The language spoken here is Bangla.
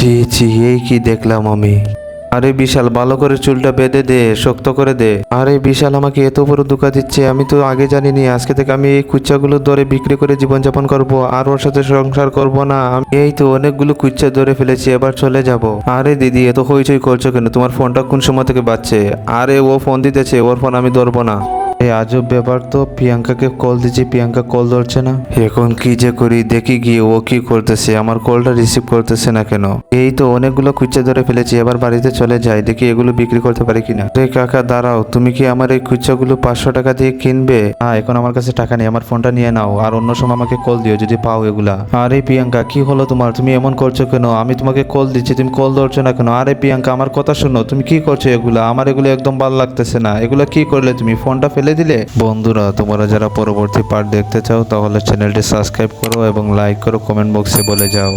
ছি ছি, এই কি দেখলাম আমি। আরে বিশাল, ভালো করে চুলটা বেঁধে দে, শক্ত করে দে। আরে বিশাল আমাকে এত বড় ধোঁকা দিচ্ছে, আমি তো আগে জানিনি। আজকে থেকে আমি এই কুচ্চাগুলো ধরে বিক্রি করে জীবনযাপন করব, আর ওর সাথে সংসার করব না। আমি এই তো অনেকগুলো কুচ্চা ধরে ফেলেছি, এবার চলে যাব। আরে দিদি, এত হইচই করছো কেন? তোমার ফোনটা কোন সময় থেকে বাজছে? আরে ও ফোন দিতেছে, ওর ফোন আমি ধরবো না। এই আজব ব্যাপার তো, প্রিয়াঙ্কাকে কল দিচ্ছি, প্রিয়াঙ্কা কল ধরছে না। এখন কি যে করি, দেখি গিয়ে ও কি করতেছে, আমার কলটা রিসিভ করতেছে না কেন। এই তো অনেকগুলো কুচ্চা ধরে ফেলেছি, এবার বাড়িতে চলে যাই, দেখি এগুলো বিক্রি করতে পারি কিনা। রে কাকা দাঁড়াও, তুমি কি আমার এই কুচ্চাগুলো 500 টাকা দিয়ে কিনবে? হ্যাঁ, এখন আমার কাছে টাকা নেই, আমার ফোনটা নিয়ে নাও, আর অন্য সময় আমাকে কল দিও যদি পাও এগুলা। আরে প্রিয়াঙ্কা, কি হলো তোমার? তুমি এমন করছো কেন? আমি তোমাকে কল দিচ্ছি, তুমি কল ধরছো না কেন? আরে প্রিয়াঙ্কা, আমার কথা শোনো, তুমি কি করছো এগুলা? আমার এগুলো একদম ভালো লাগতেছে না। এগুলা কি করলে তুমি? ফোনটা ফেলে দিলে। বন্ধুরা, তোমরা যারা পরবর্তী পার্ট দেখতে চাও তাহলে চ্যানেলটি সাবস্ক্রাইব করো এবং লাইক করো, কমেন্ট বক্সে বলে যাও।